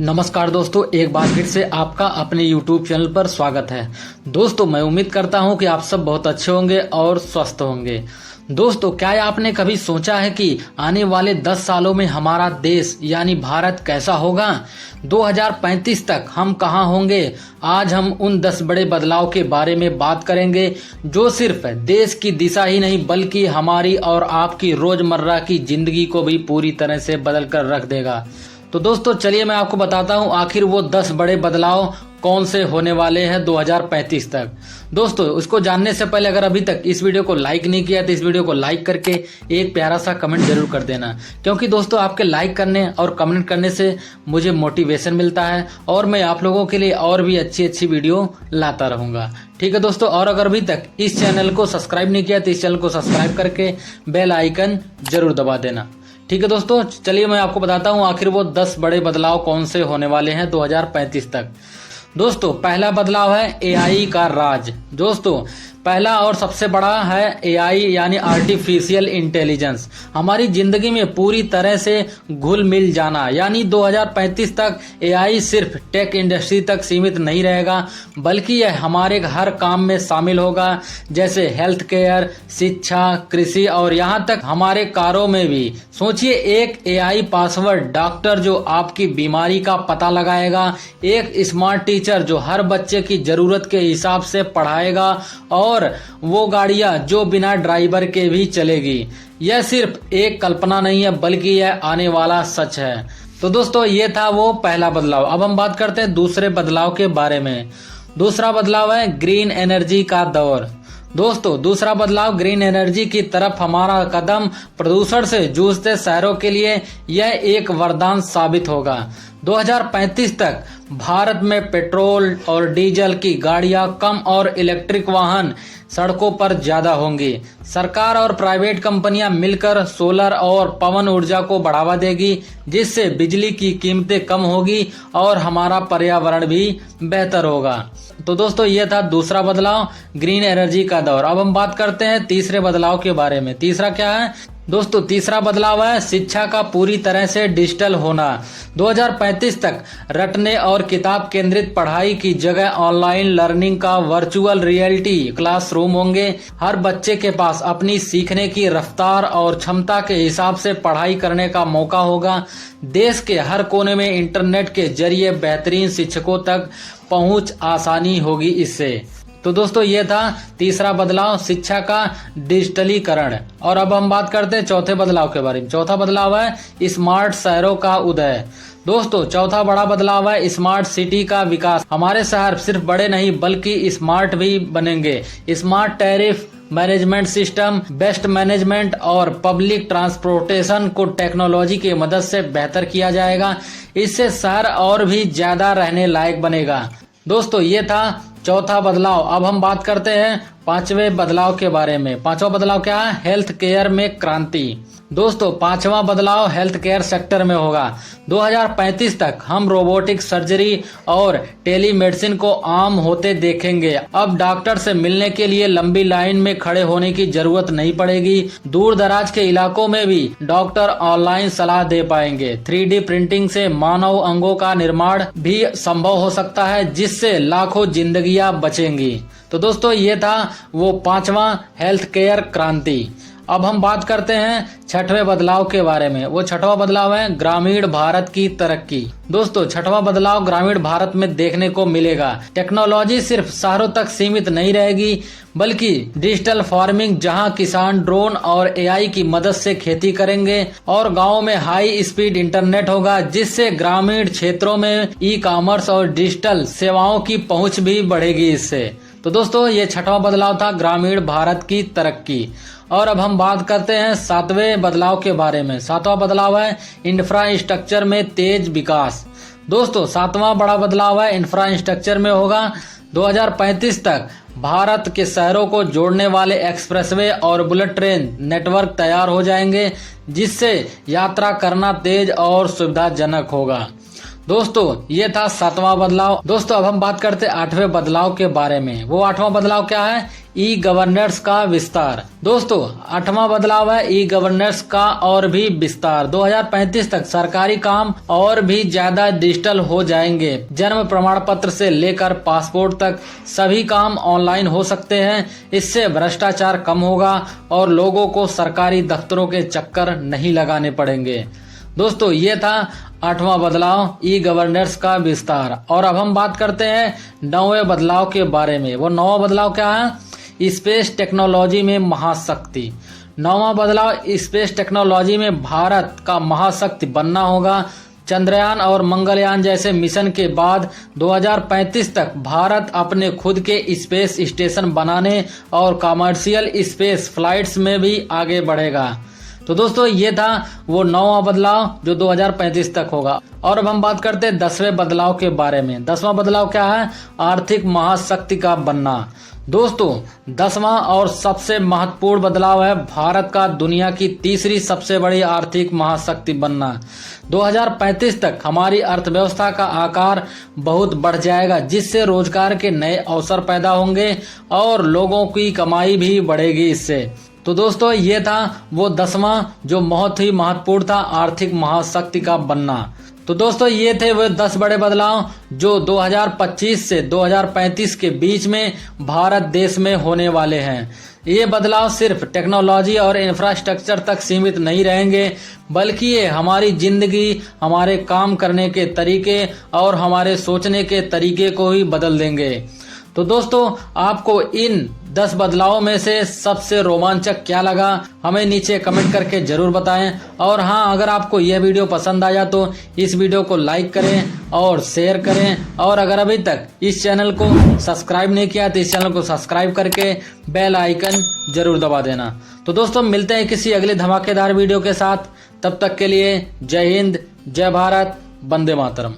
नमस्कार दोस्तों, एक बार फिर से आपका अपने YouTube चैनल पर स्वागत है। दोस्तों, मैं उम्मीद करता हूं कि आप सब बहुत अच्छे होंगे और स्वस्थ होंगे। दोस्तों, क्या आपने कभी सोचा है कि आने वाले 10 सालों में हमारा देश यानी भारत कैसा होगा? 2035 तक हम कहां होंगे? आज हम उन 10 बड़े बदलाव के बारे में बात करेंगे जो सिर्फ देश की दिशा ही नहीं बल्कि हमारी और आपकी रोजमर्रा की जिंदगी को भी पूरी तरह से बदल कर रख देगा। तो दोस्तों, चलिए मैं आपको बताता हूं आखिर वो 10 बड़े बदलाव कौन से होने वाले हैं 2035 तक। दोस्तों, उसको जानने से पहले अगर अभी तक इस वीडियो को लाइक नहीं किया तो इस वीडियो को लाइक करके एक प्यारा सा कमेंट जरूर कर देना, क्योंकि दोस्तों आपके लाइक करने और कमेंट करने से मुझे मोटिवेशन मिलता है और मैं आप लोगों के लिए और भी अच्छी अच्छी वीडियो लाता रहूंगा। ठीक है दोस्तों, और अगर अभी तक इस चैनल को सब्सक्राइब नहीं किया तो इस चैनल को सब्सक्राइब करके बेल आइकन जरूर दबा देना। ठीक है दोस्तों, चलिए मैं आपको बताता हूं आखिर वो 10 बड़े बदलाव कौन से होने वाले हैं 2035 तक। दोस्तों, पहला बदलाव है एआई का राज। दोस्तों, पहला और सबसे बड़ा है एआई यानी आर्टिफिशियल इंटेलिजेंस। हमारी जिंदगी में पूरी तरह से घुल मिल जाना, यानी 2035 तक एआई सिर्फ टेक इंडस्ट्री तक सीमित नहीं रहेगा बल्कि यह हमारे हर काम में शामिल होगा, जैसे हेल्थ केयर, शिक्षा, कृषि और यहाँ तक हमारे कारों में भी। सोचिए, एक एआई पासवर्ड डॉक्टर जो आपकी बीमारी का पता लगाएगा, एक स्मार्ट टीचर जो हर बच्चे की जरूरत के हिसाब से पढ़ाएगा और वो गाड़ियां जो बिना ड्राइवर के भी चलेगी। यह सिर्फ एक कल्पना नहीं है बल्कि यह आने वाला सच है। तो दोस्तों, ये था वो पहला बदलाव। अब हम बात करते हैं दूसरे बदलाव के बारे में। दूसरा बदलाव है ग्रीन एनर्जी का दौर। दोस्तों, दूसरा बदलाव ग्रीन एनर्जी की तरफ हमारा कदम। प्रदूषण से जूझते शहरों के लिए यह एक वरदान साबित होगा। 2035 तक भारत में पेट्रोल और डीजल की गाड़ियां कम और इलेक्ट्रिक वाहन सड़कों पर ज्यादा होंगी। सरकार और प्राइवेट कंपनियां मिलकर सोलर और पवन ऊर्जा को बढ़ावा देगी, जिससे बिजली की कीमतें कम होगी और हमारा पर्यावरण भी बेहतर होगा। तो दोस्तों, ये था दूसरा बदलाव, ग्रीन एनर्जी का दौर। अब हम बात करते हैं तीसरे बदलाव के बारे में। तीसरा क्या है दोस्तों? तीसरा बदलाव है शिक्षा का पूरी तरह से डिजिटल होना। 2035 तक रटने और किताब केंद्रित पढ़ाई की जगह ऑनलाइन लर्निंग का वर्चुअल रियलिटी क्लासरूम होंगे। हर बच्चे के पास अपनी सीखने की रफ्तार और क्षमता के हिसाब से पढ़ाई करने का मौका होगा। देश के हर कोने में इंटरनेट के जरिए बेहतरीन शिक्षकों तक पहुंच आसानी होगी इससे। तो दोस्तों, ये था तीसरा बदलाव, शिक्षा का डिजिटलीकरण। और अब हम बात करते हैं चौथे बदलाव के बारे में। चौथा बदलाव है स्मार्ट शहरों का उदय। दोस्तों, चौथा बड़ा बदलाव है स्मार्ट सिटी का विकास। हमारे शहर सिर्फ बड़े नहीं बल्कि स्मार्ट भी बनेंगे। Smart tariff management system, best management और पब्लिक ट्रांसपोर्टेशन को टेक्नोलॉजी की मदद से बेहतर किया जाएगा। इससे शहर और भी ज्यादा रहने लायक बनेगा। दोस्तों, ये था चौथा बदलाव। अब हम बात करते हैं पांचवें बदलाव के बारे में। पांचवा बदलाव क्या है? हेल्थ केयर में क्रांति। दोस्तों, पांचवा बदलाव हेल्थ केयर सेक्टर में होगा। 2035 तक हम रोबोटिक सर्जरी और टेलीमेडिसिन को आम होते देखेंगे। अब डॉक्टर से मिलने के लिए लंबी लाइन में खड़े होने की जरूरत नहीं पड़ेगी। दूर दराज के इलाकों में भी डॉक्टर ऑनलाइन सलाह दे पाएंगे। 3D प्रिंटिंग से मानव अंगों का निर्माण भी संभव हो सकता है, जिससे लाखों जिंदगियां बचेंगी। तो दोस्तों, ये था वो पांचवा हेल्थ केयर क्रांति। अब हम बात करते हैं छठवें बदलाव के बारे में। वो छठवां बदलाव है ग्रामीण भारत की तरक्की। दोस्तों, छठवां बदलाव ग्रामीण भारत में देखने को मिलेगा। टेक्नोलॉजी सिर्फ शहरों तक सीमित नहीं रहेगी बल्कि डिजिटल फार्मिंग, जहां किसान ड्रोन और एआई की मदद से खेती करेंगे, और गांवों में हाई स्पीड इंटरनेट होगा, जिससे ग्रामीण क्षेत्रों में ई कॉमर्स और डिजिटल सेवाओं की पहुंच भी बढ़ेगी इससे। तो दोस्तों, ये छठवां बदलाव था ग्रामीण भारत की तरक्की। और अब हम बात करते हैं सातवें बदलाव के बारे में। सातवां बदलाव है इंफ्रास्ट्रक्चर में तेज विकास। दोस्तों, सातवां बड़ा बदलाव है इंफ्रास्ट्रक्चर में होगा। 2035 तक भारत के शहरों को जोड़ने वाले एक्सप्रेसवे और बुलेट ट्रेन नेटवर्क तैयार हो जाएंगे, जिससे यात्रा करना तेज और सुविधाजनक होगा। दोस्तों ये था 7वां बदलाव। दोस्तों अब हम बात करते हैं 8वें बदलाव के बारे में। वो 8वां बदलाव क्या है? ई गवर्नेंस का विस्तार। दोस्तों 8वां बदलाव है ई गवर्नेंस का और भी विस्तार। 2035 तक सरकारी काम और भी ज्यादा डिजिटल हो जाएंगे। जन्म प्रमाण पत्र से लेकर पासपोर्ट तक सभी काम ऑनलाइन हो सकते हैं। इससे भ्रष्टाचार कम होगा और लोगों को सरकारी दफ्तरों के चक्कर नहीं लगाने पड़ेंगे। दोस्तों ये था 8वां बदलाव ई गवर्नेंस का विस्तार। और अब हम बात करते हैं 9वें बदलाव के बारे में। वो 9वां बदलाव क्या है? स्पेस टेक्नोलॉजी में महाशक्ति। 9वां बदलाव स्पेस टेक्नोलॉजी में भारत का महाशक्ति बनना होगा। चंद्रयान और मंगलयान जैसे मिशन के बाद 2035 तक भारत अपने खुद के स्पेस स्टेशन बनाने और कमर्शियल स्पेस फ्लाइट्स में भी आगे बढ़ेगा। तो दोस्तों ये था वो 9वां बदलाव जो 2035 तक होगा। और अब हम बात करते हैं 10वें बदलाव के बारे में। 10वां बदलाव क्या है? आर्थिक महाशक्ति का बनना। दोस्तों 10वां और सबसे महत्वपूर्ण बदलाव है भारत का दुनिया की तीसरी सबसे बड़ी आर्थिक महाशक्ति बनना। 2035 तक हमारी अर्थव्यवस्था का आकार बहुत बढ़ जाएगा, जिससे रोजगार के नए अवसर पैदा होंगे और लोगों की कमाई भी बढ़ेगी इससे। तो दोस्तों ये था वो 10वां जो बहुत ही महत्वपूर्ण था, आर्थिक महाशक्ति का बनना। तो दोस्तों ये थे वो 10 बड़े बदलाव जो 2025 से 2035 के बीच में भारत देश में होने वाले हैं। ये बदलाव सिर्फ टेक्नोलॉजी और इंफ्रास्ट्रक्चर तक सीमित नहीं रहेंगे, बल्कि ये हमारी जिंदगी, हमारे काम करने के तरीके और हमारे सोचने के तरीके को ही बदल देंगे। तो दोस्तों आपको इन 10 बदलावों में से सबसे रोमांचक क्या लगा हमें नीचे कमेंट करके जरूर बताएं। और हाँ, अगर आपको यह वीडियो पसंद आया तो इस वीडियो को लाइक करें और शेयर करें। और अगर अभी तक इस चैनल को सब्सक्राइब नहीं किया तो इस चैनल को सब्सक्राइब करके बेल आइकन जरूर दबा देना। तो दोस्तों मिलते हैं किसी अगले धमाकेदार वीडियो के साथ। तब तक के लिए जय हिंद, जय भारत, वंदे मातरम।